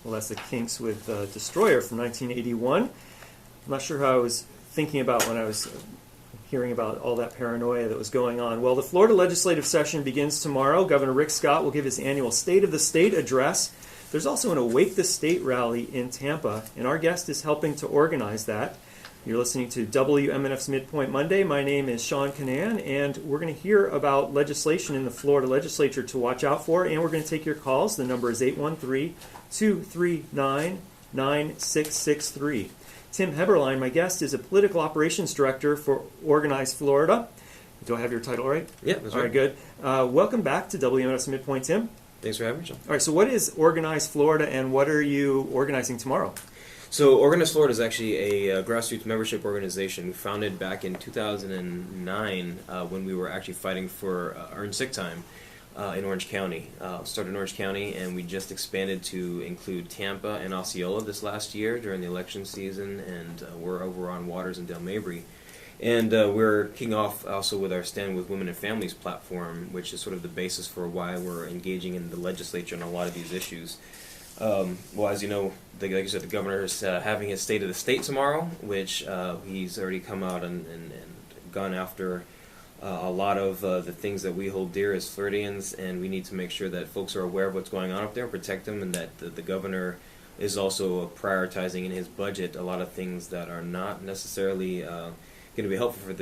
Well, that's the Kinks with Destroyer from 1981. I'm not sure how I was thinking about when I was hearing about all that paranoia that was going on. Well, the Florida legislative session begins tomorrow. Governor Rick Scott will give his annual State of the State address. There's also an Awake the State rally in Tampa, and our guest is helping to organize that. You're listening to WMNF's MidPoint Monday. My name is Seán Kinane, and we're going to hear about legislation in the Florida Legislature to watch out for, and we're going to take your calls. The number is 813-239-9663. Tim Heberlein, my guest, is a political operations director for Organize Florida. Do I have your title right? Yeah, that's right. All right, good. Welcome back to WMNF's MidPoint, Tim. Thanks for having me, John. All right, so what is Organize Florida, and what are you organizing tomorrow? So Organize Florida is actually a grassroots membership organization founded back in 2009 when we were actually fighting for earned sick time in Orange County. Started in Orange County, and we just expanded to include Tampa and Osceola this last year during the election season, and we're over on Waters and Del Mabry. And we're kicking off also with our Stand With Women and Families platform, which is sort of the basis for why we're engaging in the legislature on a lot of these issues. Well, as you know, like you said, the governor is having his State of the State tomorrow, which he's already come out and gone after a lot of the things that we hold dear as Floridians, and we need to make sure that folks are aware of what's going on up there, protect them, and that the governor is also prioritizing in his budget a lot of things that are not necessarily going to be helpful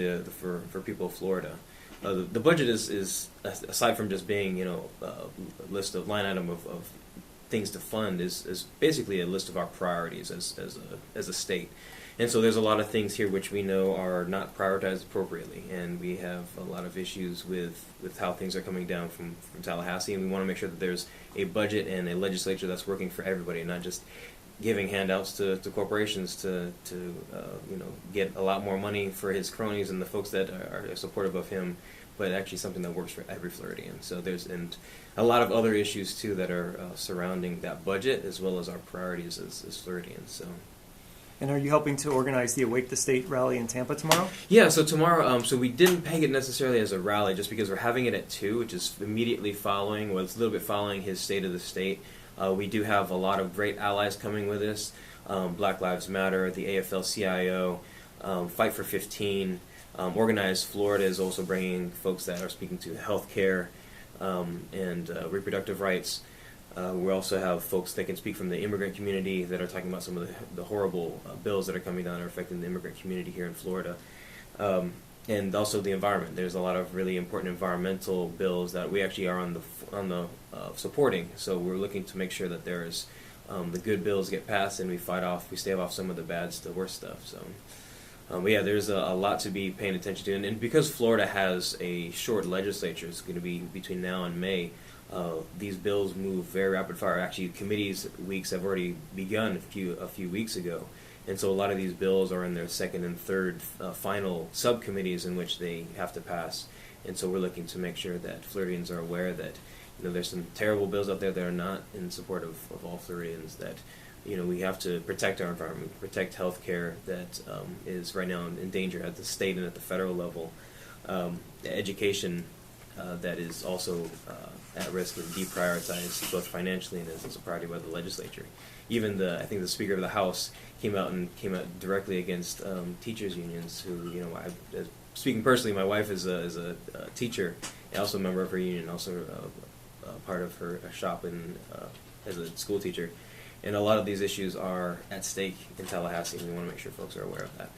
for people of Florida. The budget is aside from just being a list of line item of things to fund is basically a list of our priorities as a state. And so there's a lot of things here which we know are not prioritized appropriately, and we have a lot of issues with how things are coming down from Tallahassee, and we want to make sure that there's a budget and a legislature that's working for everybody, not just giving handouts to corporations to get a lot more money for his cronies and the folks that are supportive of him, but actually something that works for every Floridian. So there's a lot of other issues too that are surrounding that budget as well as our priorities as Floridians. So. And are you helping to organize the Awake the State rally in Tampa tomorrow? Yeah, so tomorrow, so we didn't peg it necessarily as a rally just because we're having it at 2, which is immediately following, well, it's a little bit following his State of the State. We do have a lot of great allies coming with us. Black Lives Matter, the AFL-CIO, Fight for 15. Organize Florida is also bringing folks that are speaking to health care and reproductive rights. We also have folks that can speak from the immigrant community that are talking about some of the horrible bills that are coming down that are affecting the immigrant community here in Florida. And also the environment. There's a lot of really important environmental bills that we actually are on the supporting. So we're looking to make sure that there's the good bills get passed and we stave off some of the bad, the worst stuff. So. But yeah, there's a lot to be paying attention to, and because Florida has a short legislature, it's going to be between now and May. These bills move very rapid fire. Actually, committees weeks have already begun a few weeks ago, and so a lot of these bills are in their second and third final subcommittees in which they have to pass. And so we're looking to make sure that Floridians are aware that there's some terrible bills out there that are not in support of all Floridians. That we have to protect our environment, protect health care that is right now in danger at the state and at the federal level. Education that is also at risk of deprioritized both financially and as a priority by the legislature. Even I think the Speaker of the House came out directly against teachers unions who, speaking personally, my wife is a teacher and also a member of her union, also part of her shop as a school teacher. And a lot of these issues are at stake in Tallahassee, and we want to make sure folks are aware of that.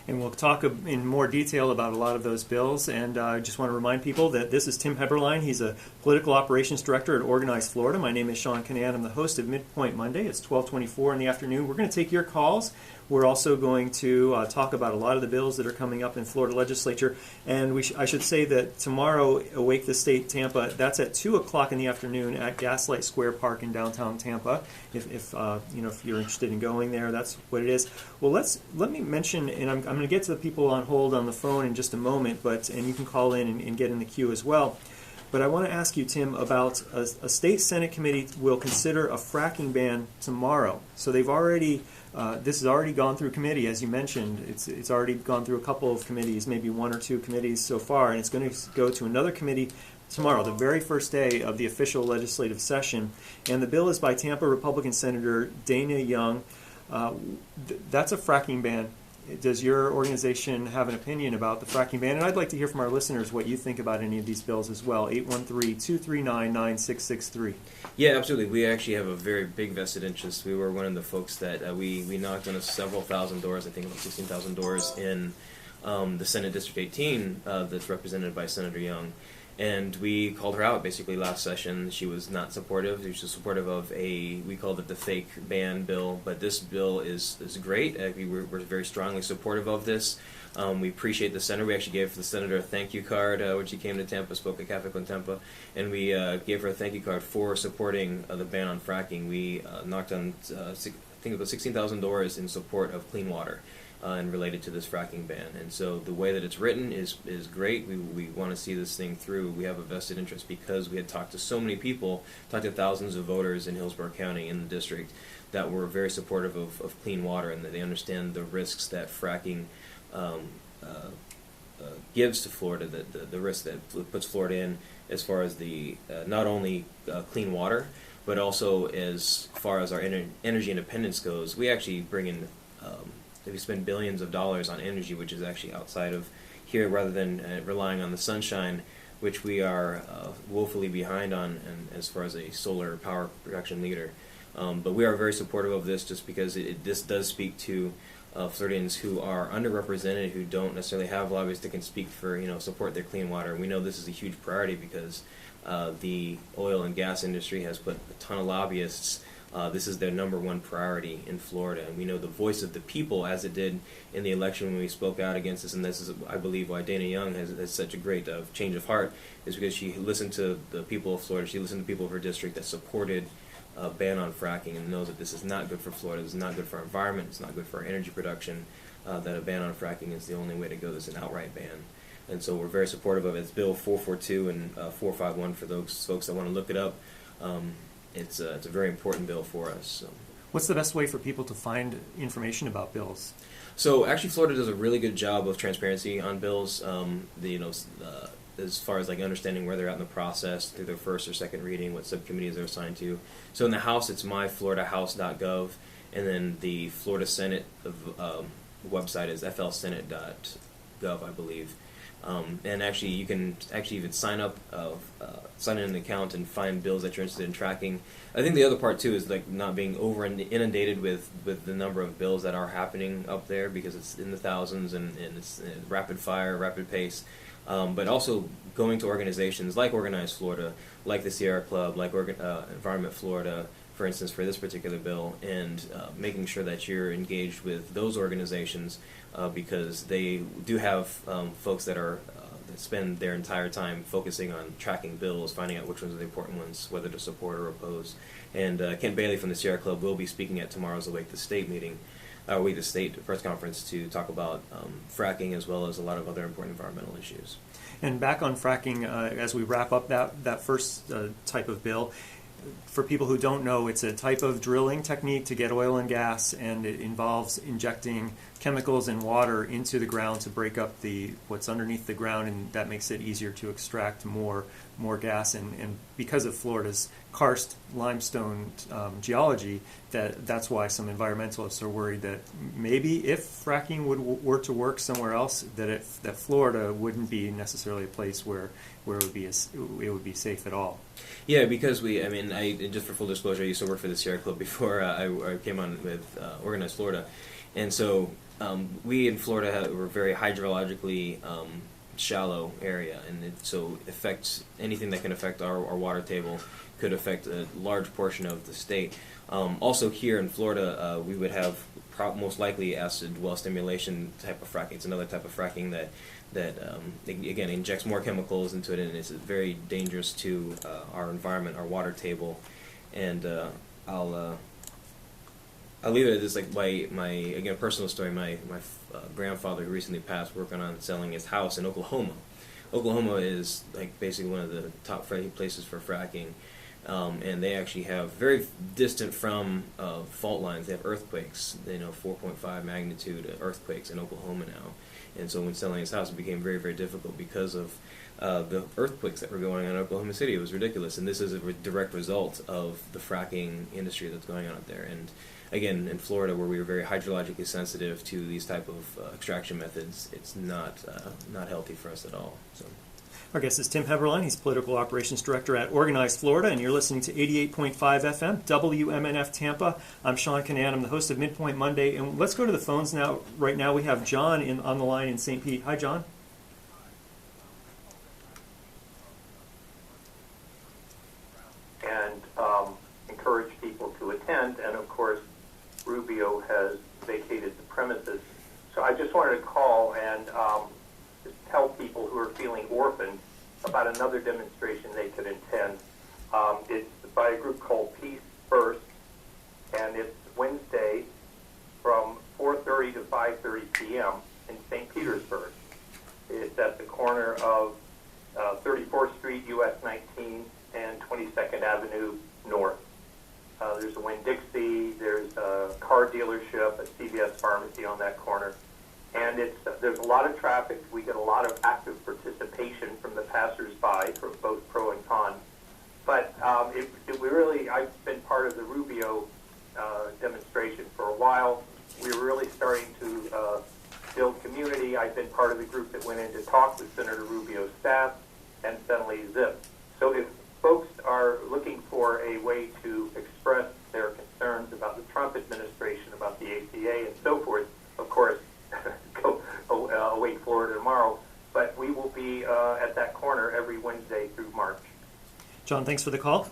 And we'll talk in more detail about a lot of those bills. And I just want to remind people that this is Tim Heberlein. He's a political operations director at Organize Florida. My name is Seán Kinane. I'm the host of MidPoint Monday. It's 12:24 in the afternoon. We're going to take your calls. We're also going to talk about a lot of the bills that are coming up in Florida legislature. And I should say that tomorrow, Awake the State Tampa, that's at 2 o'clock in the afternoon at Gaslight Square Park in downtown Tampa. If you're interested in going there, that's what it is. Well, let me mention, and I'm going to get to the people on hold on the phone in just a moment, and you can call in and get in the queue as well. But I want to ask you, Tim, about a state Senate committee will consider a fracking ban tomorrow. So they've already, this has already gone through committee, as you mentioned. It's already gone through a couple of committees, maybe one or two committees so far, and it's going to go to another committee tomorrow, the very first day of the official legislative session. And the bill is by Tampa Republican Senator Dana Young. That's a fracking ban. Does your organization have an opinion about the fracking ban? And I'd like to hear from our listeners what you think about any of these bills as well. 813-239-9663. Yeah, absolutely. We actually have a very big vested interest. We were one of the folks that we knocked on several thousand doors, I think about 16,000 doors in the Senate District 18 that's represented by Senator Young. And we called her out basically last session. She was not supportive. She was supportive of we called it the fake ban bill, but this bill is great. We're very strongly supportive of this. We appreciate the senator. We actually gave the senator a thank you card when she came to Tampa, spoke at Cafe con Tampa, and we gave her a thank you card for supporting the ban on fracking. We knocked on, I think it was 16,000 doors in support of clean water. And related to this fracking ban. And so the way that it's written is great. We want to see this thing through. We have a vested interest because we had talked to so many people, talked to thousands of voters in Hillsborough County in the district that were very supportive of clean water and that they understand the risks that fracking gives to Florida, the risk that puts Florida in as far as the not only clean water, but also as far as our energy independence goes. We actually bring in we spend billions of dollars on energy, which is actually outside of here, rather than relying on the sunshine, which we are woefully behind on, and as far as a solar power production leader. But we are very supportive of this, just because this does speak to Floridians who are underrepresented, who don't necessarily have lobbyists that can speak for, support their clean water. We know this is a huge priority because the oil and gas industry has put a ton of lobbyists. This is their number one priority in Florida, and we know the voice of the people, as it did in the election when we spoke out against this, and this is, I believe, why Dana Young has such a great change of heart, is because she listened to the people of Florida, she listened to people of her district that supported a ban on fracking and knows that this is not good for Florida, this is not good for our environment, it's not good for our energy production, that a ban on fracking is the only way to go. This is an outright ban. And so we're very supportive of it. It's Bill 442 and 451 for those folks that want to look it up. It's a very important bill for us. So. What's the best way for people to find information about bills? So actually, Florida does a really good job of transparency on bills. As far as like understanding where they're at in the process through their first or second reading, what subcommittees they're assigned to. So in the House, it's myfloridahouse.gov, and then the Florida Senate website is flsenate.gov, I believe. And actually, you can even sign in an account and find bills that you're interested in tracking. I think the other part too is like not being over inundated with the number of bills that are happening up there, because it's in the thousands and it's rapid fire, rapid pace. But also going to organizations like Organize Florida, like the Sierra Club, like Environment Florida, for instance, for this particular bill, and making sure that you're engaged with those organizations, because they do have folks that spend their entire time focusing on tracking bills, finding out which ones are the important ones, whether to support or oppose. And Kent Bailey from the Sierra Club will be speaking at tomorrow's Awake the State meeting, Awake the State press conference, to talk about fracking as well as a lot of other important environmental issues. And back on fracking, as we wrap up that first type of bill, for people who don't know, it's a type of drilling technique to get oil and gas, and it involves injecting chemicals and water into the ground to break up what's underneath the ground, and that makes it easier to extract more gas. And because of Florida's karst limestone geology, that's why some environmentalists are worried that maybe if fracking were to work somewhere else, that Florida wouldn't be necessarily a place where it would be safe at all. Yeah, because just for full disclosure, I used to work for the Sierra Club before I came on with Organized Florida, and so we in Florida we're very hydrologically shallow area, and so affects anything that can affect our water table could affect a large portion of the state. Also here in Florida, we would have most likely acid well stimulation type of fracking. It's another type of fracking that again injects more chemicals into it, and it's very dangerous to our environment, our water table. And I'll leave it at this, like my again personal story. My grandfather, who recently passed, working on selling his house in Oklahoma. Oklahoma is like basically one of the top places for fracking. And they actually have very distant from fault lines. They have earthquakes, 4.5 magnitude earthquakes in Oklahoma now. And so when selling his house, it became very, very difficult because of the earthquakes that were going on in Oklahoma City. It was ridiculous, and this is a direct result of the fracking industry that's going on up there. And again, in Florida, where we are very hydrologically sensitive to these type of extraction methods, it's not healthy for us at all. So. Our guest is Tim Heberlein. He's Political Operations Director at Organized Florida, and you're listening to 88.5 FM, WMNF Tampa. I'm Seán Kinane. I'm the host of MidPoint Monday, and let's go to the phones now. Right now we have John on the line in St. Pete. Hi, John. And encourage people to attend, and of course, Rubio has vacated the premises. So I just wanted to call and just tell people who are feeling orphaned about another demonstration they could attend. It's by a group called Peace First, and it's Wednesday from 4:30 to 5:30 p.m. in St. Petersburg. It's at the corner of 34th Street, US 19, and 22nd Avenue North. There's a Winn-Dixie, there's a car dealership, a CVS pharmacy on that corner. And there's a lot of traffic. We get a lot of active participation from the passers-by, for both pro and con. But I've been part of the Rubio demonstration for a while. We're really starting to build community. I've been part of the group that went in to talk with Senator Rubio's staff and suddenly zip. So if folks are looking for a way to express their concerns about the Trump administration, about the ACA and so forth, of course, go await Florida tomorrow. But we will be at that corner every Wednesday through March. John, thanks for the call.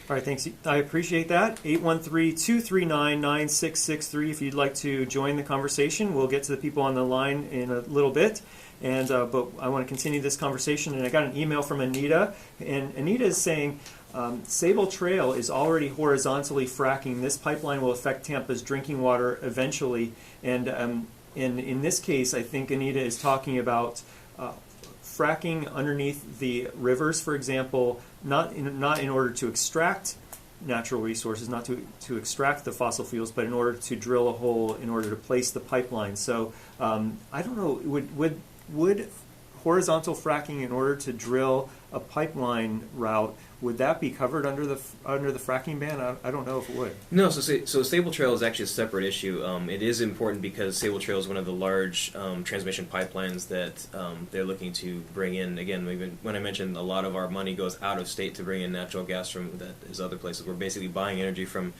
All right, thanks. I appreciate that. 813-239-9663 if you'd like to join the conversation. We'll get to the people on the line in a little bit. And but I want to continue this conversation. And I got an email from Anita. And Anita is saying, Sable Trail is already horizontally fracking. This pipeline will affect Tampa's drinking water eventually. And in this case, I think Anita is talking about fracking underneath the rivers, for example, not in order to extract natural resources, not to extract the fossil fuels, but in order to drill a hole in order to place the pipeline. So I don't know, would horizontal fracking in order to drill a pipeline route, would that be covered under the fracking ban? I don't know if it would. No, so Sable Trail is actually a separate issue. It is important because Sable Trail is one of the large transmission pipelines that they're looking to bring in. Again, when I mentioned a lot of our money goes out of state to bring in natural gas from that is other places. We're basically buying energy from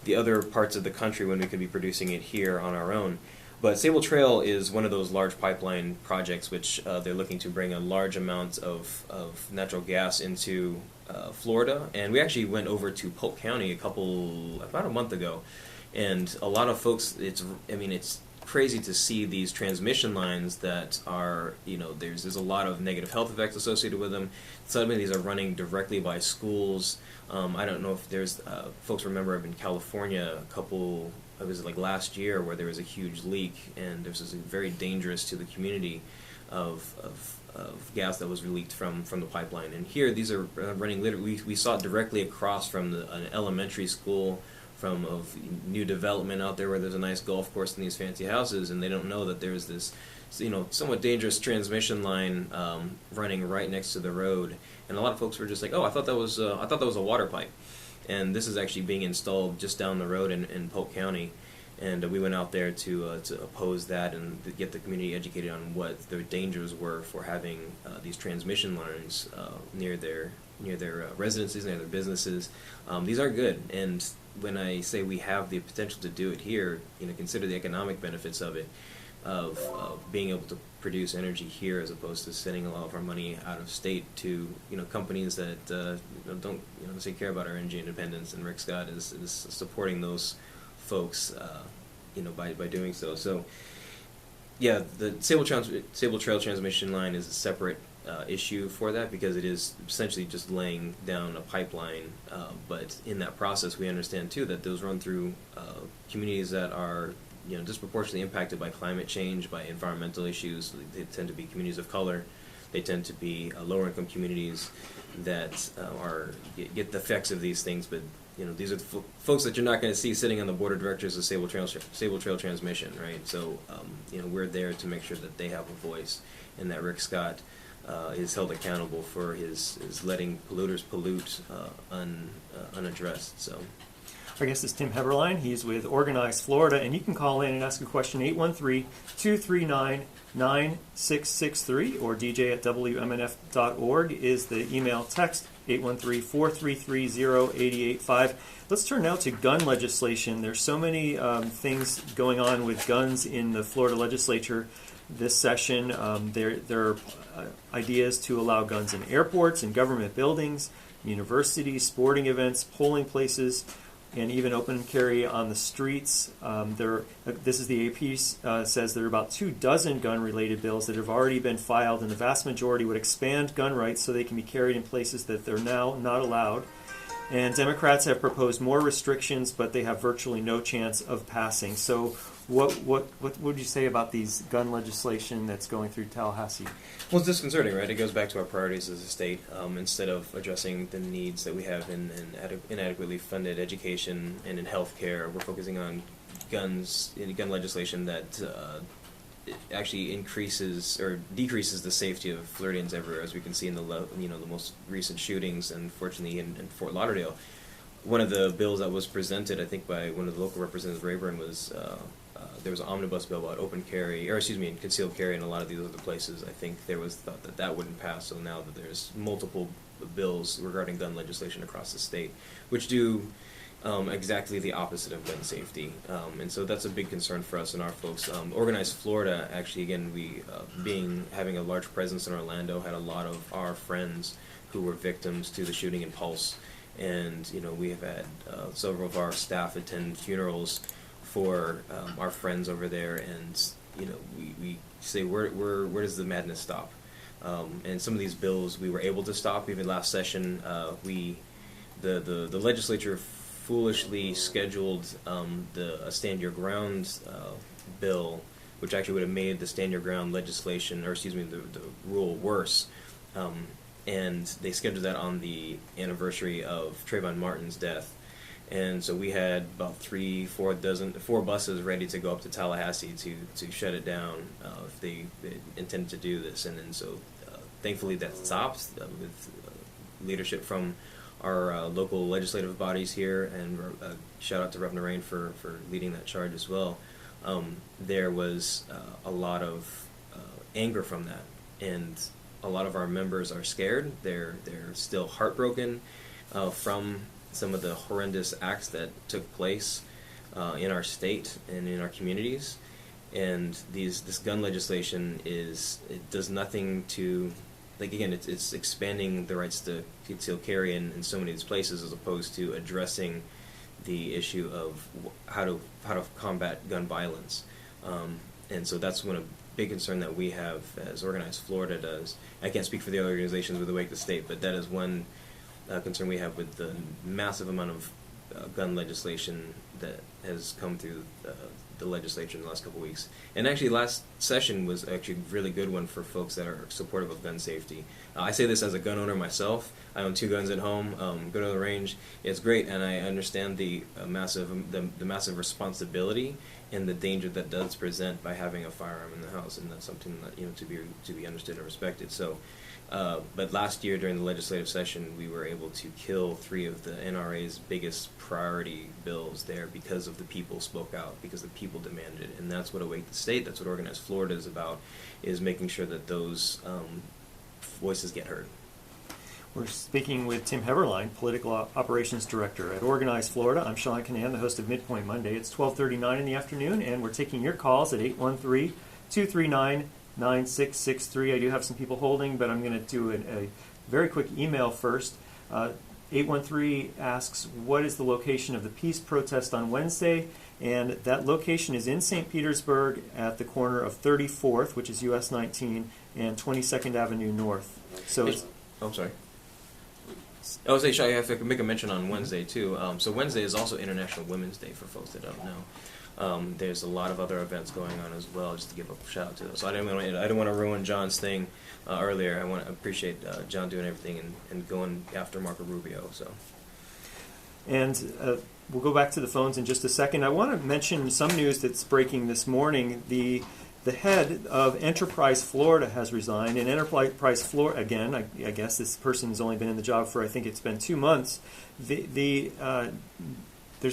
the other parts of the country when we could be producing it here on our own. But Sable Trail is one of those large pipeline projects which they're looking to bring a large amount of natural gas into Florida. And we actually went over to Polk County about a month ago. And a lot of folks, it's crazy to see these transmission lines that are, there's a lot of negative health effects associated with them. Suddenly these are running directly by schools. I don't know if there's, folks remember in California it was like last year where there was a huge leak, and this was very dangerous to the community of gas that was leaked from the pipeline. And here these are running literally, we saw it directly across from an elementary school of new development out there where there's a nice golf course and these fancy houses, and they don't know that there's this somewhat dangerous transmission line running right next to the road. And a lot of folks were just like, oh, I thought that was a water pipe. And this is actually being installed just down the road in Polk County. And we went out there to oppose that and to get the community educated on what the dangers were for having these transmission lines near their residences, near their businesses. These aren't good. And when I say we have the potential to do it here, consider the economic benefits of it, of being able to produce energy here as opposed to sending a lot of our money out of state to companies that don't necessarily care about our energy independence. And Rick Scott is supporting those folks by doing so. So yeah, the Sable Trail transmission line is a separate issue for that because it is essentially just laying down a pipeline. But in that process, we understand too that those run through communities that are disproportionately impacted by climate change, by environmental issues. They tend to be communities of color. They tend to be lower income communities that get the effects of these things. But these are the folks that you're not going to see sitting on the board of directors of Sable Trail Transmission, right? So we're there to make sure that they have a voice, and that Rick Scott is held accountable for his letting polluters pollute unaddressed. So. Our guest is Tim Heberlein. He's with Organize Florida, and you can call in and ask a question 813-239-9663 or dj@wmnf.org is the email text 813-433-0885. Let's turn now to gun legislation. There's so many things going on with guns in the Florida legislature this session. There are ideas to allow guns in airports and government buildings, universities, sporting events, polling places, and even open carry on the streets. This is the AP says there are about 24 gun-related bills that have already been filed, and the vast majority would expand gun rights so they can be carried in places that they're now not allowed. And Democrats have proposed more restrictions, but they have virtually no chance of passing. So what would you say about these gun legislation that's going through Tallahassee? Well, it's disconcerting, right? It goes back to our priorities as a state. Instead of addressing the needs that we have in inadequately funded education and in health care, we're focusing on gun legislation that actually increases or decreases the safety of Floridians everywhere, as we can see in the most recent shootings, and fortunately in Fort Lauderdale. One of the bills that was presented, I think, by one of the local representatives, Rayburn, was there was an omnibus bill about open carry, and concealed carry in a lot of these other places. I think there was thought that wouldn't pass, so now that there's multiple bills regarding gun legislation across the state, which do exactly the opposite of gun safety. And so that's a big concern for us and our folks. Organized Florida, actually, again, having a large presence in Orlando, had a lot of our friends who were victims to the shooting in Pulse. And, we have had several of our staff attend funerals for our friends over there, and, we say, where does the madness stop? And some of these bills we were able to stop. Even last session, the legislature foolishly scheduled a Stand Your Ground bill, which actually would have made the Stand Your Ground legislation, the rule worse. And they scheduled that on the anniversary of Trayvon Martin's death. And so we had about 4 buses ready to go up to Tallahassee to shut it down if they intended to do this. And then so thankfully that stopped with leadership from our local legislative bodies here, and shout out to Reverend Rain for leading that charge as well. There was a lot of anger from that, and a lot of our members are scared. They're still heartbroken from some of the horrendous acts that took place in our state and in our communities. And this gun legislation does nothing to, it's expanding the rights to conceal carry in so many of these places, as opposed to addressing the issue of how to combat gun violence. And so that's one big concern that we have as Organized Florida does. I can't speak for the other organizations with the Wake the State, but that is one concern we have with the massive amount of gun legislation that has come through the legislature in the last couple of weeks. And actually last session was actually a really good one for folks that are supportive of gun safety. I say this as a gun owner myself. I own 2 guns at home, go to the range. It's great, and I understand the massive responsibility and the danger that does present by having a firearm in the house, and that's something that to be understood and respected. So, but last year during the legislative session, we were able to kill 3 of the NRA's biggest priority bills there because of the people spoke out, because the people demanded it, and that's what Awake the State, that's what Organized Florida is about, is making sure that those voices get heard. We're speaking with Tim Heberlein, Political Operations Director at Organize Florida. I'm Seán Kinane, the host of MidPoint Monday. It's 12:39 in the afternoon, and we're taking your calls at 813-239-9663. I do have some people holding, but I'm going to do a very quick email first. 813 asks, what is the location of the peace protest on Wednesday? And that location is in St. Petersburg at the corner of 34th, which is US 19, and 22nd Avenue North. So I'm sorry. I was saying, I have to make a mention on Wednesday too. So Wednesday is also International Women's Day for folks that don't know. There's a lot of other events going on as well, just to give a shout out to those. So I didn't want to ruin John's thing earlier. I want to appreciate John doing everything and going after Marco Rubio. So. And we'll go back to the phones in just a second. I want to mention some news that's breaking this morning. The the head of Enterprise Florida has resigned, and Enterprise Florida, again, I guess this person has only been in the job for, I think it's been 2 months. There's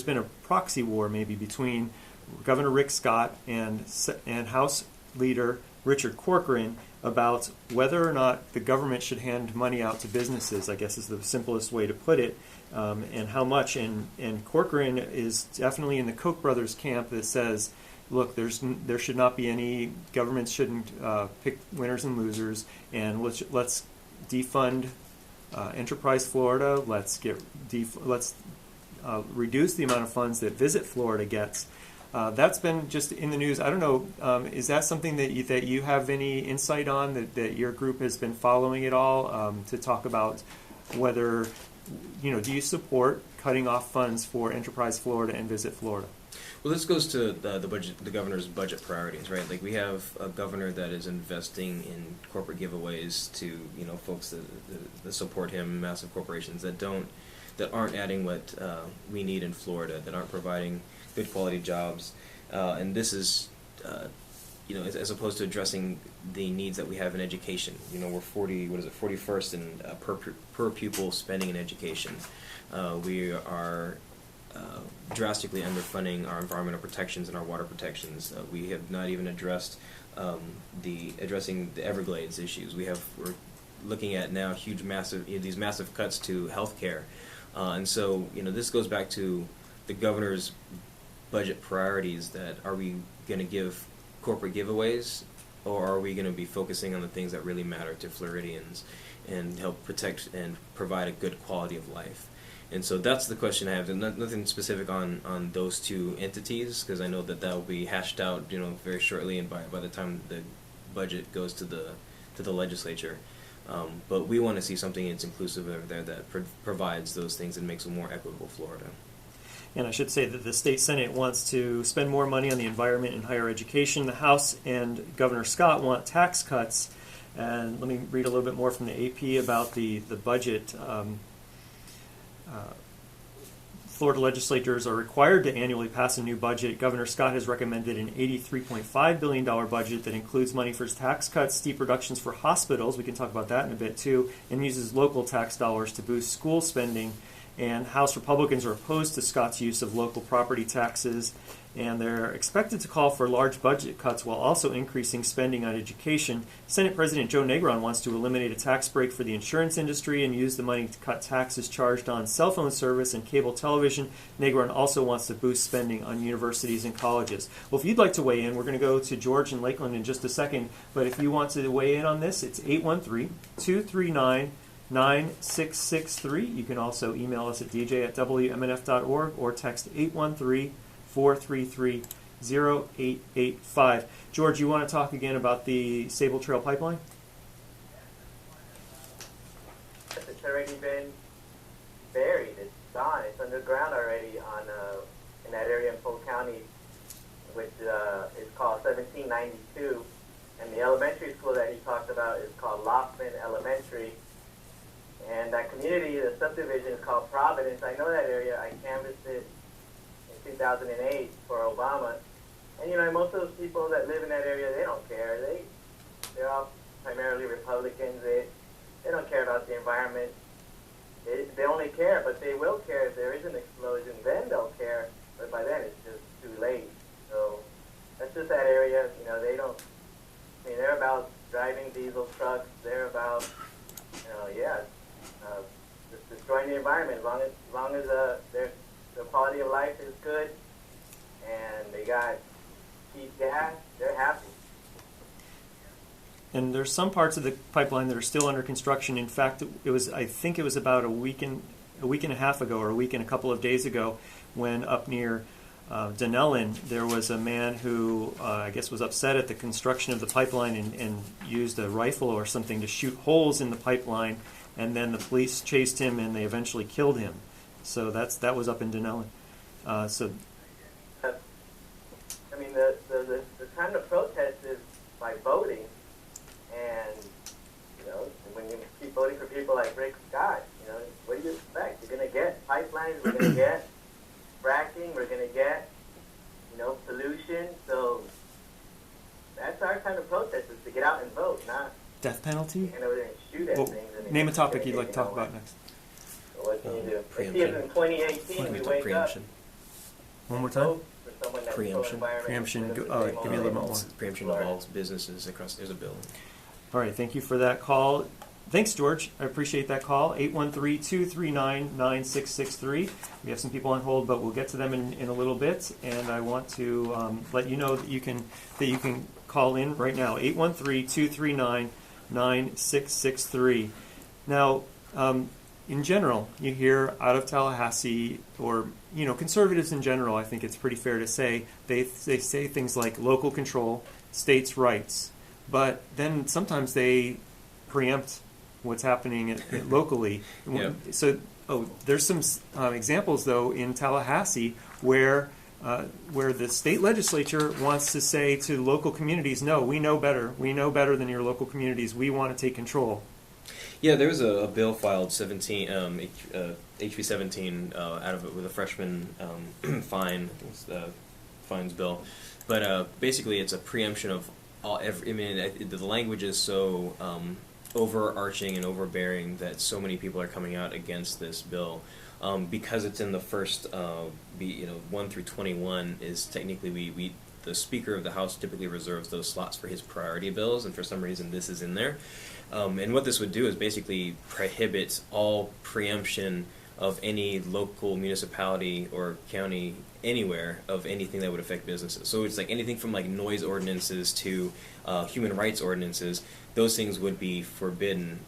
been a proxy war maybe between Governor Rick Scott and House Leader Richard Corcoran about whether or not the government should hand money out to businesses, I guess is the simplest way to put it, and how much. And Corcoran is definitely in the Koch brothers camp that says, look, there should not be any, governments shouldn't pick winners and losers, and let's defund Enterprise Florida. Let's reduce the amount of funds that Visit Florida gets. That's been just in the news. I don't know. Is that something that you have any insight on, that your group has been following at all, to talk about whether, do you support cutting off funds for Enterprise Florida and Visit Florida? Well, this goes to the governor's budget priorities, right? Like, we have a governor that is investing in corporate giveaways to folks that support him, massive corporations that aren't adding what we need in Florida, that aren't providing good quality jobs, and this is as opposed to addressing the needs that we have in education. We're 41st in per pupil spending in education. We are drastically underfunding our environmental protections and our water protections. We have not even addressed addressing the Everglades issues. We're looking at now these massive cuts to healthcare, and so this goes back to the governor's budget priorities. That are we going to give corporate giveaways, or are we going to be focusing on the things that really matter to Floridians and help protect and provide a good quality of life? And so that's the question I have. And nothing specific on those two entities, because I know that will be hashed out, very shortly, and by the time the budget goes to the legislature. But we want to see something that's inclusive over there that provides those things and makes a more equitable Florida. And I should say that the state Senate wants to spend more money on the environment and higher education. The House and Governor Scott want tax cuts. And let me read a little bit more from the AP about the budget. Florida legislators are required to annually pass a new budget. Governor Scott has recommended an $83.5 billion budget that includes money for tax cuts, steep reductions for hospitals, we can talk about that in a bit too, and uses local tax dollars to boost school spending. And House Republicans are opposed to Scott's use of local property taxes, and they're expected to call for large budget cuts while also increasing spending on education. Senate President Joe Negron wants to eliminate a tax break for the insurance industry and use the money to cut taxes charged on cell phone service and cable television. Negron also wants to boost spending on universities and colleges. Well, if you'd like to weigh in, we're going to go to George in Lakeland in just a second, but if you want to weigh in on this, it's 813-239-9663. You can also email us at dj@wmnf.org or text 813-433-0885. George, you want to talk again about the Sable Trail pipeline? It's already been buried. It's gone. It's underground already in that area in Polk County, which is called 1792. And the elementary school that he talked about is called Loftman Elementary. And that community, the subdivision, is called Providence. I know that area. I canvassed it in 2008 for Obama. And, most of those people that live in that area, they don't care. They're all primarily Republicans. They don't care about the environment. They only care, but they will care if there is an explosion. Then they'll care. But by then, it's just too late. So that's just that area. They don't, they're about driving diesel trucks. They're about, just destroying the environment. As long as their quality of life is good and they got cheap gas, they're happy. And there's some parts of the pipeline that are still under construction. In fact, I think it was about a week and a half ago, or a week and a couple of days ago, when up near Dunellen, there was a man who I guess was upset at the construction of the pipeline and used a rifle or something to shoot holes in the pipeline, and then the police chased him and they eventually killed him. So that was up in Dunellen. The time to protest is by voting, and when you keep voting for people like Rick Scott, what do you expect? You're going to get pipelines, we're going to get fracking, we're going to get pollution. So that's time to protest is to get out and vote, not Death penalty? stand over there and shoot at Well, things. And name a topic you'd like to you talk know, about next. What can you do? Let's see if Preemption. in 2018 we wake up One more time? vote for someone that's Preemption. pro-environment, Preemption. with Go- the oh, same give me a little bit motives. more. Preemption of all businesses across. There's a bill. All right, thank you for that call. Thanks, George. I appreciate that call. 813-239-9663. We have some people on hold, but we'll get to them in a little bit. And I want to let you know that you can call in right now. 813-239-9663. Now, in general, you hear out of Tallahassee, or conservatives in general, I think it's pretty fair to say they say things like local control, states' rights, but then sometimes they preempt what's happening locally. Yeah. So, there's some examples though in Tallahassee where the state legislature wants to say to local communities, "No, we know better. We know better than your local communities. We want to take control." Yeah, there was a bill filed, HB 17, out of it with a freshman fine, I think it's the fines bill. But basically, it's a preemption of all. The language is so overarching and overbearing that so many people are coming out against this bill. Because it's in the first, 1 through 21 is technically the Speaker of the House typically reserves those slots for his priority bills, and for some reason this is in there. And what this would do is basically prohibit all preemption of any local municipality or county anywhere of anything that would affect businesses. So it's like anything from like noise ordinances to human rights ordinances. Those things would be forbidden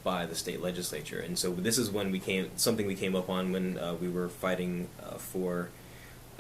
by the state legislature. And so this is when we came up on when we were fighting for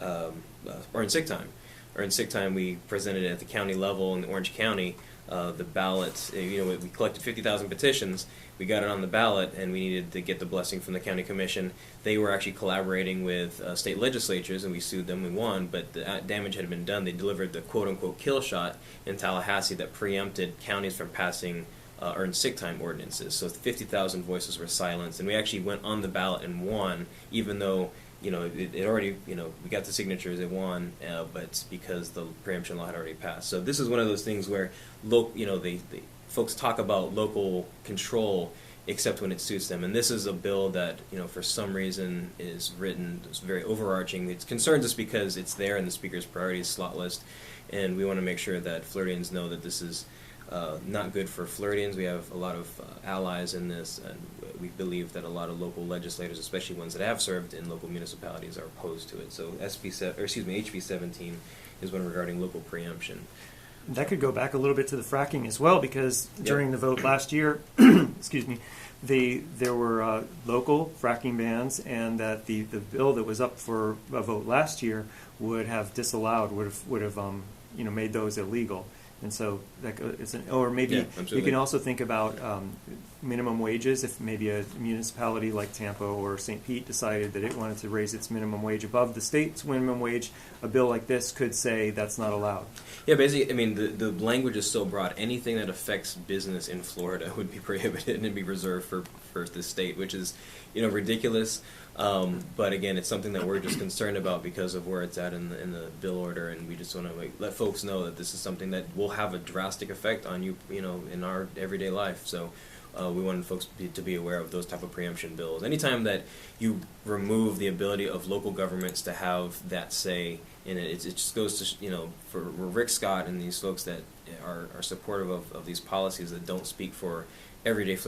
earned sick time. Earned sick time, we presented it at the county level in Orange County. The ballot, we collected 50,000 petitions. We got it on the ballot, and we needed to get the blessing from the county commission. They were actually collaborating with state legislatures, and we sued them. We won, but the damage had been done. They delivered the quote-unquote kill shot in Tallahassee that preempted counties from passing earned sick time ordinances. So 50,000 voices were silenced, and we actually went on the ballot and won, even though it already, we got the signatures, it won, but because the preemption law had already passed. So this is one of those things where, they folks talk about local control, except when it suits them. And this is a bill that, for some reason is written, it's very overarching. It concerns us because it's there in the Speaker's priorities slot list, and we want to make sure that Floridians know that this is not good for Floridians. We have a lot of allies in this, and we believe that a lot of local legislators, especially ones that have served in local municipalities, are opposed to it. So HB 17 is one regarding local preemption. That could go back a little bit to the fracking as well, because during the vote last year, excuse me, there were local fracking bans, and that the bill that was up for a vote last year would have disallowed, would have made those illegal. And so or maybe you can also think about minimum wages. If maybe a municipality like Tampa or St. Pete decided that it wanted to raise its minimum wage above the state's minimum wage, a bill like this could say that's not allowed. Yeah, basically, the language is so broad. Anything that affects business in Florida would be prohibited and be reserved for the state, which is, ridiculous. But again, it's something that we're just concerned about because of where it's at in the bill order, and we just want to let folks know that this is something that will have a drastic effect on you, in our everyday life. So we wanted folks to be aware of those type of preemption bills. Anytime that you remove the ability of local governments to have that say in it, it just goes to, for Rick Scott and these folks that are supportive of these policies that don't speak for everyday Florida